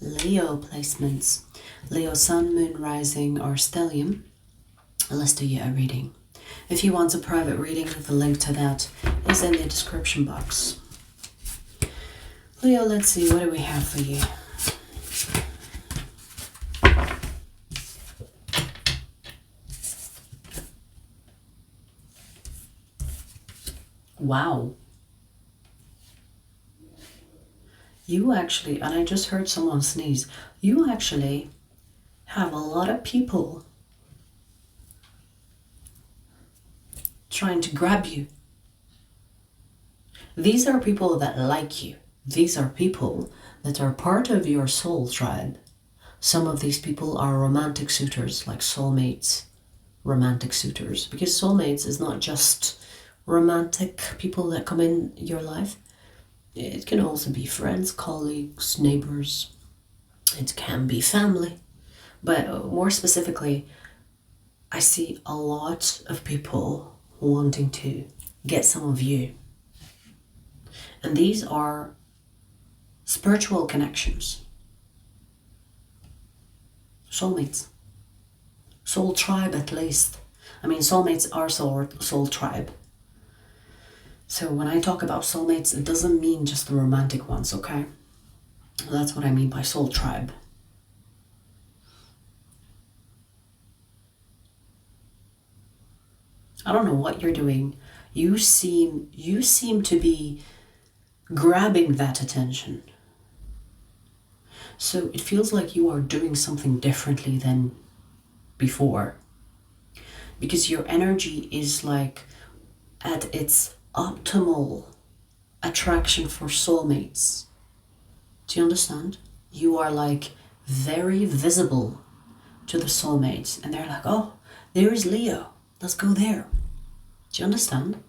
Leo placements, Leo Sun, Moon, Rising, or Stellium, let's do you a reading. If you want a private reading, the link to that is in the description box. Leo, let's see, what do we have for you? Wow. You actually, and I just heard someone sneeze, you actually have a lot of people trying to grab you. These are people that like you. These are people that are part of your soul tribe. Some of these people are romantic suitors, like soulmates, romantic suitors. Because soulmates is not just romantic people that come in your life. It can also be friends, colleagues, neighbors. It can be family. But more specifically, I see a lot of people wanting to get some of you. And these are spiritual connections. Soulmates. Soul tribe, at least. I mean, soulmates are soul tribe. So when I talk about soulmates, it doesn't mean just the romantic ones, okay? That's what I mean by soul tribe. I don't know what you're doing. You seem to be grabbing that attention. So it feels like you are doing something differently than before. Because your energy is like at its optimal attraction for soulmates. Do you understand? You are like very visible to the soulmates, and they're like, oh, there is Leo, let's go there. Do you understand?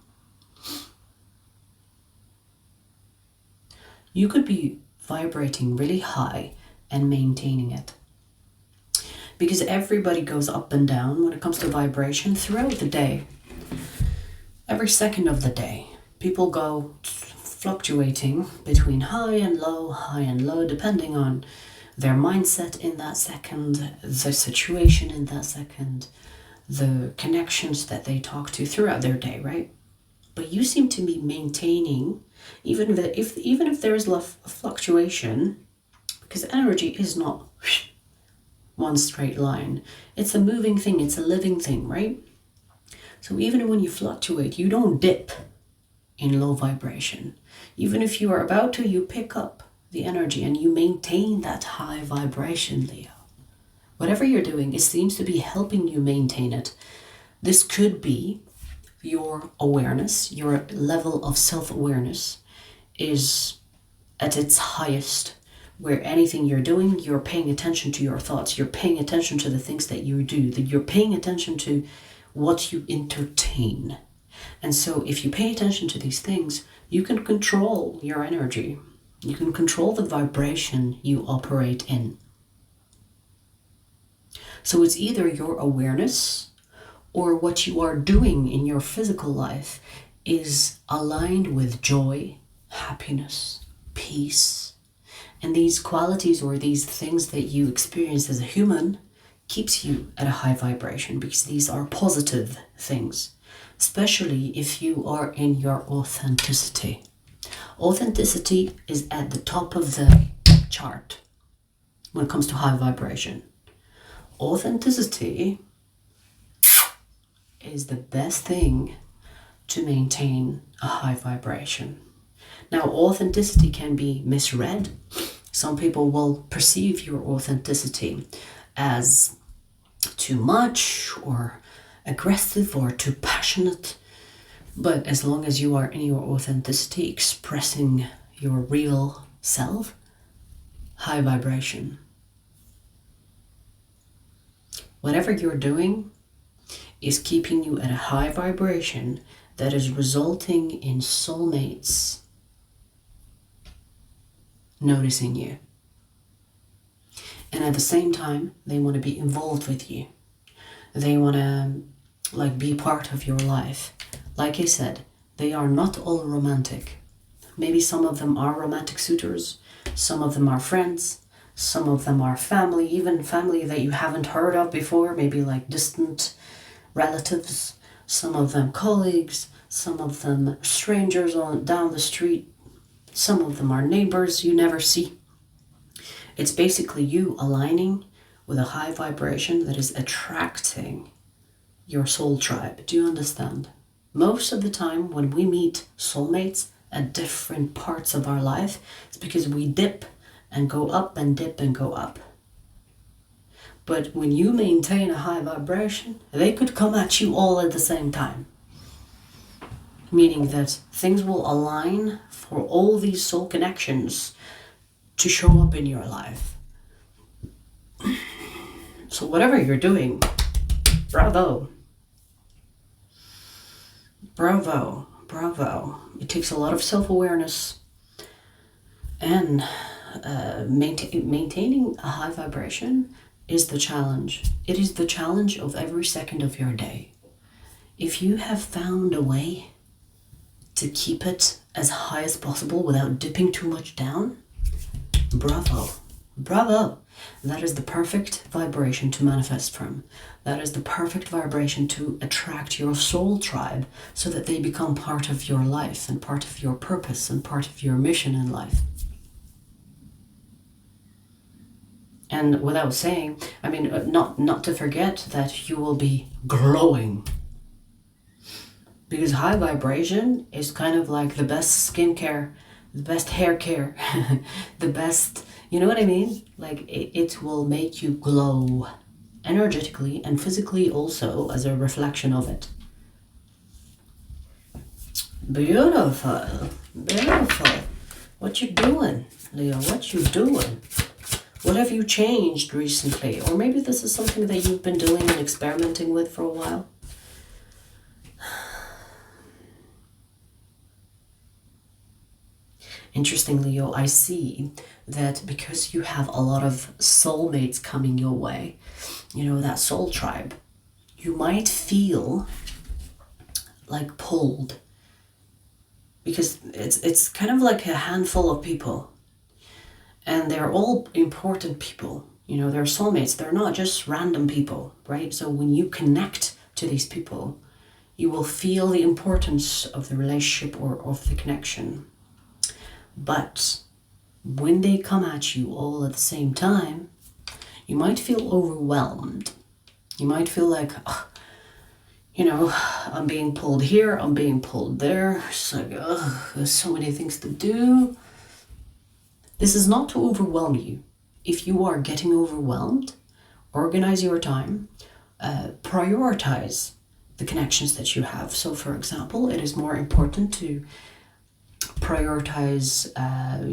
You could be vibrating really high and maintaining it. Because everybody goes up and down when it comes to vibration throughout the day. Every second of the day, people go fluctuating between high and low, depending on their mindset in that second, the situation in that second, the connections that they talk to throughout their day, right? But you seem to be maintaining, even if there is a fluctuation, because energy is not one straight line. It's a moving thing, it's a living thing, right? So even when you fluctuate, you don't dip in low vibration. Even if you are about to, you pick up the energy and you maintain that high vibration, Leo. Whatever you're doing, it seems to be helping you maintain it. This could be your awareness, your level of self-awareness is at its highest, where anything you're doing, you're paying attention to your thoughts, you're paying attention to the things that you do, that you're paying attention to what you entertain. And so if you pay attention to these things, you can control your energy. You can control the vibration you operate in. So it's either your awareness or what you are doing in your physical life is aligned with joy, happiness, peace. And these qualities or these things that you experience as a human keeps you at a high vibration, because these are positive things, especially if you are in your authenticity. Authenticity is at the top of the chart when it comes to high vibration. Authenticity is the best thing to maintain a high vibration. Now, authenticity can be misread. Some people will perceive your authenticity as too much or aggressive or too passionate. But as long as you are in your authenticity, expressing your real self, high vibration. Whatever you're doing is keeping you at a high vibration that is resulting in soulmates noticing you. And at the same time, they want to be involved with you. They want to be part of your life. Like I said, they are not all romantic. Maybe some of them are romantic suitors. Some of them are friends. Some of them are family, even family that you haven't heard of before, maybe like distant relatives. Some of them colleagues, some of them strangers down the street. Some of them are neighbors you never see. It's basically you aligning with a high vibration that is attracting your soul tribe. Do you understand? Most of the time when we meet soulmates at different parts of our life, it's because we dip and go up and dip and go up. But when you maintain a high vibration, they could come at you all at the same time. Meaning that things will align for all these soul connections to show up in your life. So whatever you're doing, bravo. Bravo, bravo. It takes a lot of self-awareness and maintaining a high vibration is the challenge. It is the challenge of every second of your day. If you have found a way to keep it as high as possible without dipping too much down, bravo, bravo. That is the perfect vibration to manifest from. That is the perfect vibration to attract your soul tribe so that they become part of your life and part of your purpose and part of your mission in life. And without saying, I mean, not to forget that you will be glowing. Because high vibration is kind of like the best skincare, the best hair care, the best, you know what I mean? Like it will make you glow energetically and physically also as a reflection of it. Beautiful, beautiful. What you doing, Leo? What you doing? What have you changed recently? Or maybe this is something that you've been doing and experimenting with for a while. Interestingly, Leo, I see that because you have a lot of soulmates coming your way, you know, that soul tribe, you might feel like pulled. Because it's kind of like a handful of people. And they're all important people. You know, they're soulmates. They're not just random people, right? So when you connect to these people, you will feel the importance of the relationship or of the connection. But when they come at you all at the same time, you might feel overwhelmed. You might feel like, you know, I'm being pulled here, I'm being pulled there. It's like, there's so many things to do. This is not to overwhelm you. If you are getting overwhelmed, organize your time, prioritize the connections that you have. So for example, it is more important to prioritize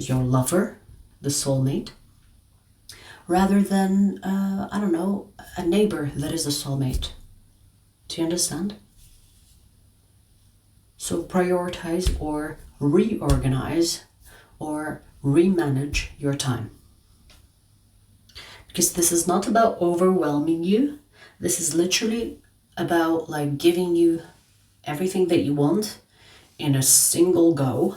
your lover, the soulmate, rather than, I don't know, a neighbor that is a soulmate. Do you understand? So prioritize or reorganize or remanage your time. Because this is not about overwhelming you. This is literally about like giving you everything that you want in a single go.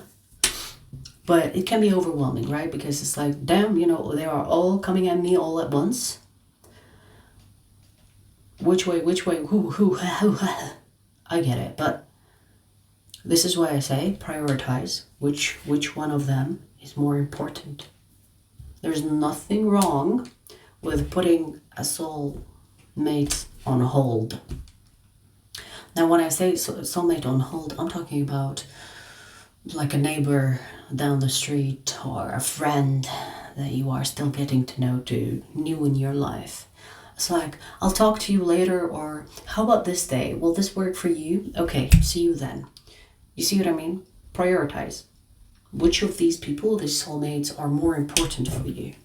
But it can be overwhelming, right? Because it's like, damn, you know, they are all coming at me all at once. Which way, who, I get it. But this is why I say prioritize which one of them is more important. There's nothing wrong with putting a soulmate on hold. Now, when I say soulmate on hold, I'm talking about like a neighbor down the street or a friend that you are still getting to know, new in your life. It's like, I'll talk to you later, or how about this day? Will this work for you? Okay, see you then. You see what I mean? Prioritize. Which of these people, these soulmates, are more important for you?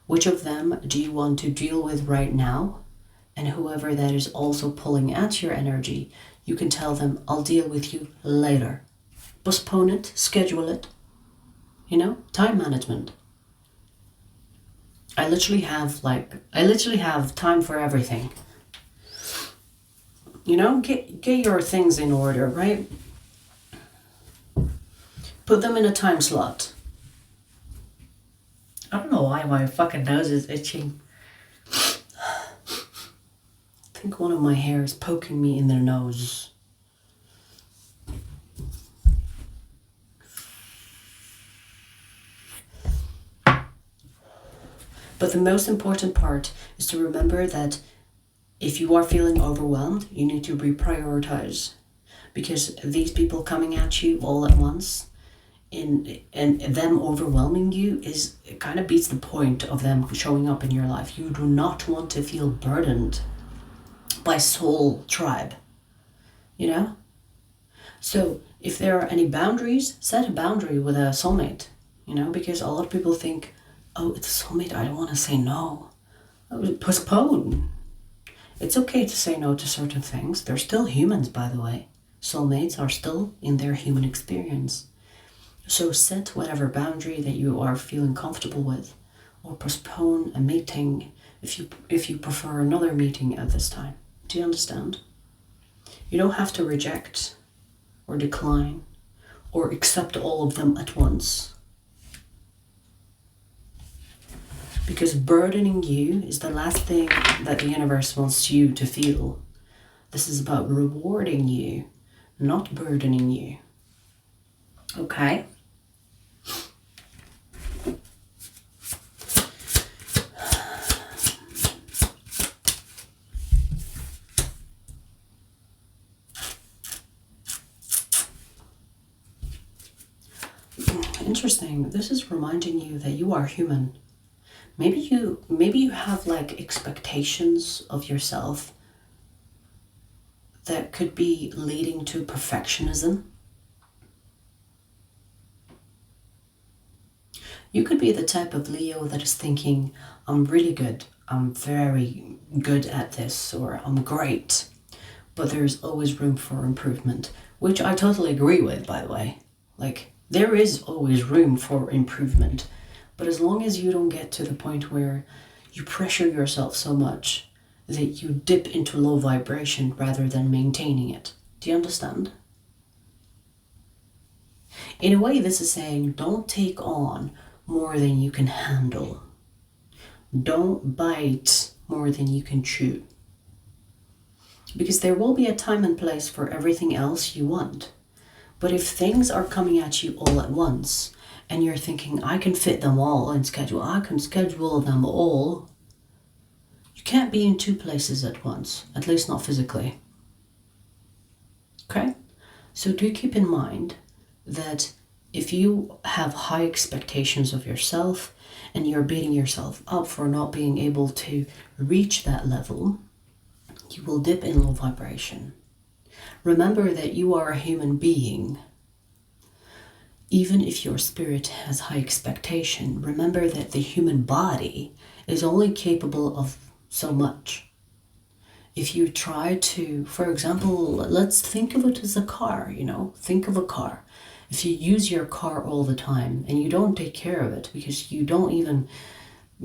Which of them do you want to deal with right now? And whoever that is also pulling at your energy, you can tell them, I'll deal with you later. Postpone it, schedule it. You know, time management. I literally have time for everything. You know, get your things in order, right? Put them in a time slot. I don't know why my fucking nose is itching. I think one of my hair is poking me in their nose. But the most important part is to remember that if you are feeling overwhelmed, you need to reprioritize. Because these people coming at you all at once and them overwhelming you is, it kind of beats the point of them showing up in your life. You do not want to feel burdened by soul tribe, you know? So if there are any boundaries, set a boundary with a soulmate, you know, because a lot of people think, oh, it's a soulmate, I don't want to say no. Postpone. It's okay to say no to certain things. They're still humans, by the way. Soulmates are still in their human experience. So set whatever boundary that you are feeling comfortable with, or postpone a meeting if you prefer another meeting at this time. Do you understand? You don't have to reject or decline or accept all of them at once. Because burdening you is the last thing that the universe wants you to feel. This is about rewarding you, not burdening you. Okay? Interesting. This is reminding you that you are human. Maybe you have like expectations of yourself that could be leading to perfectionism. You could be the type of Leo that is thinking, I'm really good, I'm very good at this, or I'm great, but there's always room for improvement, which I totally agree with, by the way. Like, there is always room for improvement, but as long as you don't get to the point where you pressure yourself so much that you dip into low vibration rather than maintaining it. Do you understand? In a way, this is saying don't take on more than you can handle. Don't bite more than you can chew. Because there will be a time and place for everything else you want. But if things are coming at you all at once, and you're thinking, I can fit them all in schedule, I can schedule them all, you can't be in two places at once, at least not physically. Okay? So do keep in mind that if you have high expectations of yourself and you're beating yourself up for not being able to reach that level, you will dip in low vibration. Remember that you are a human being. Even if your spirit has high expectation, remember that the human body is only capable of so much. If you try to, for example, let's think of it as a car, you know, think of a car. If you use your car all the time and you don't take care of it because you don't even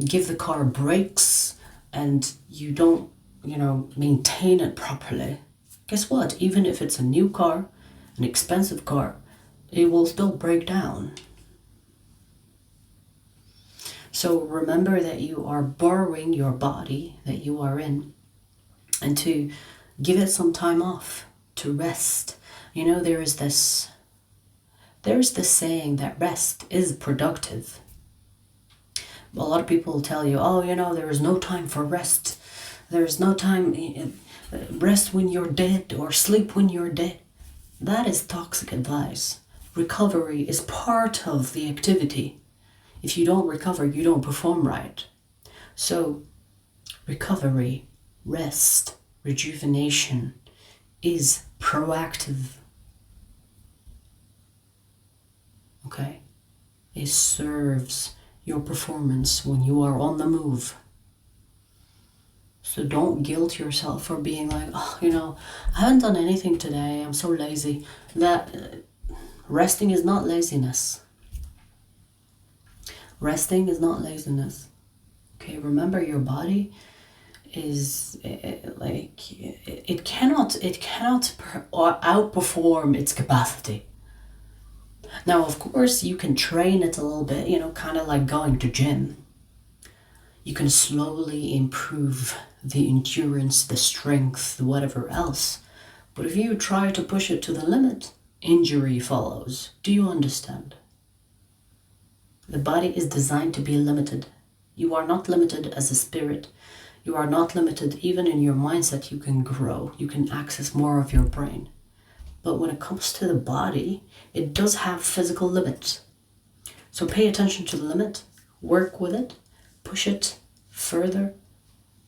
give the car brakes and you don't, you know, maintain it properly, guess what? Even if it's a new car, an expensive car, it will still break down. So remember that you are borrowing your body that you are in and to give it some time off, to rest. You know, there is this saying that rest is productive. A lot of people tell you, oh, you know, there is no time for rest. There's no time, rest when you're dead or sleep when you're dead. That is toxic advice. Recovery is part of the activity. If you don't recover, you don't perform right. So recovery, rest, rejuvenation is proactive. Okay? It serves your performance when you are on the move. So don't guilt yourself for being like, oh, you know, I haven't done anything today, I'm so lazy. That resting is not laziness. Resting is not laziness. Okay, remember your body is it cannot outperform its capacity. Now, of course, you can train it a little bit, you know, kind of like going to gym. You can slowly improve the endurance, the strength, whatever else. But if you try to push it to the limit, injury follows. Do you understand? The body is designed to be limited. You are not limited as a spirit. You are not limited even in your mindset. You can grow. You can access more of your brain. But when it comes to the body, it does have physical limits. So pay attention to the limit, work with it, push it further,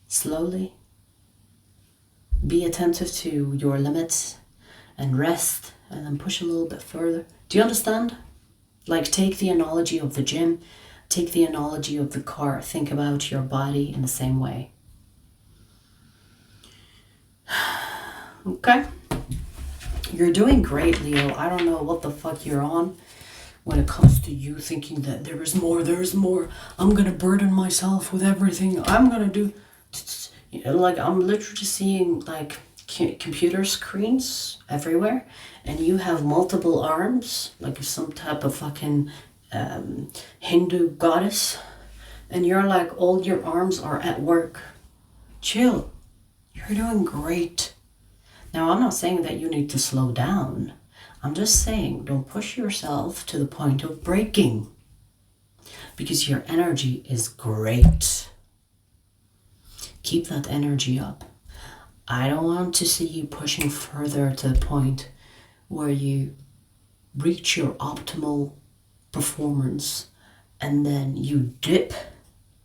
slowly. Be attentive to your limits and rest, and then push a little bit further. Do you understand? Like, take the analogy of the gym, take the analogy of the car. Think about your body in the same way. Okay? You're doing great, Leo. I don't know what the fuck you're on when it comes to you thinking that there's more. I'm gonna burden myself with everything. I'm gonna do... You know, like, I'm literally seeing, like, computer screens everywhere, and you have multiple arms, like some type of fucking Hindu goddess, and you're like, all your arms are at work. Chill. You're doing great. Now, I'm not saying that you need to slow down. I'm just saying, don't push yourself to the point of breaking, because your energy is great. Keep that energy up. I don't want to see you pushing further to the point where you reach your optimal performance and then you dip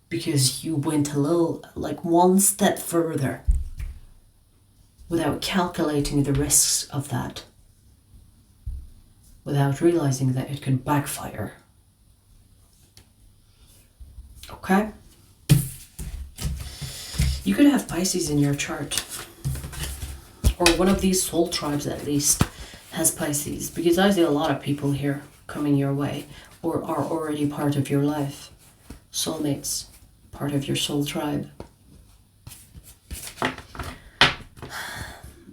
because you went a little, like, one step further without calculating the risks of that, without realizing that it could backfire. Okay? You could have Pisces in your chart, or one of these soul tribes at least has Pisces, because I see a lot of people here coming your way or are already part of your life. Soulmates, part of your soul tribe.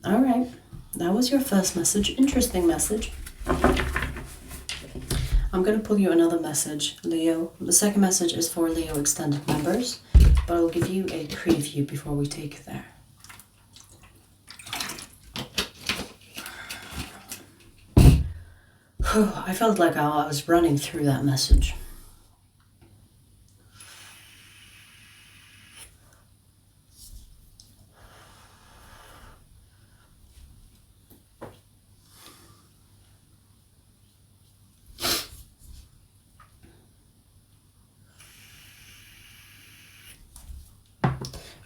All right, that was your first message. Interesting message. I'm going to pull you another message, Leo. The second message is for Leo extended members, but I'll give you a preview before we take it there. I felt like I was running through that message.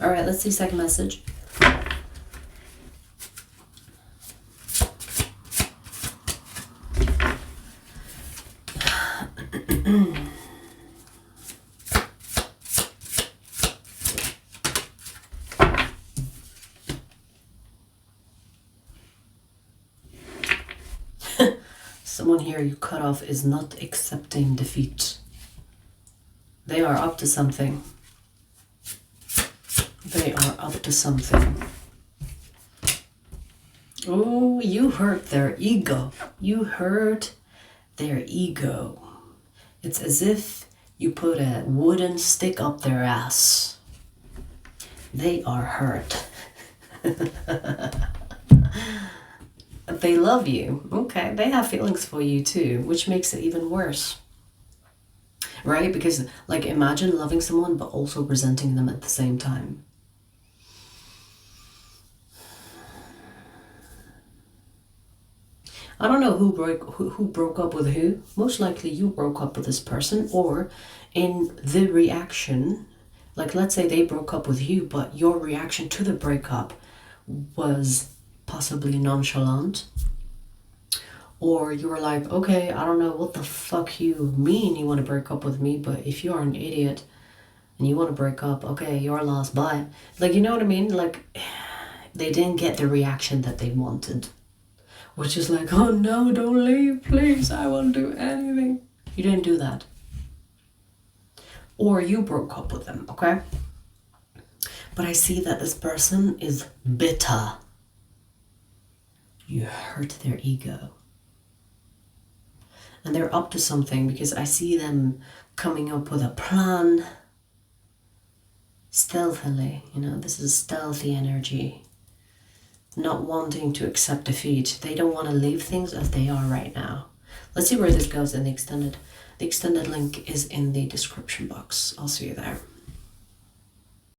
All right, let's see second message. Someone here you cut off is not accepting defeat. They are up to something. They are up to something. Oh, you hurt their ego. You hurt their ego. It's as if you put a wooden stick up their ass. They are hurt. They love you. Okay, they have feelings for you too, which makes it even worse. Right? Because, like, imagine loving someone but also resenting them at the same time. I don't know who broke up with who. Most likely you broke up with this person, or in the reaction, like, let's say they broke up with you, but your reaction to the breakup was possibly nonchalant. Or you were like, okay, I don't know what the fuck you mean you want to break up with me, but if you're an idiot and you want to break up, okay, your loss, bye. Like, you know what I mean? Like, they didn't get the reaction that they wanted. Which is like, oh no, don't leave, please, I won't do anything. You didn't do that. Or you broke up with them, okay? But I see that this person is bitter. You hurt their ego. And they're up to something, because I see them coming up with a plan stealthily. You know, this is stealthy energy. Not wanting to accept defeat. They don't want to leave things as they are right now. Let's see where this goes in the extended. The extended link is in the description box. I'll see you there.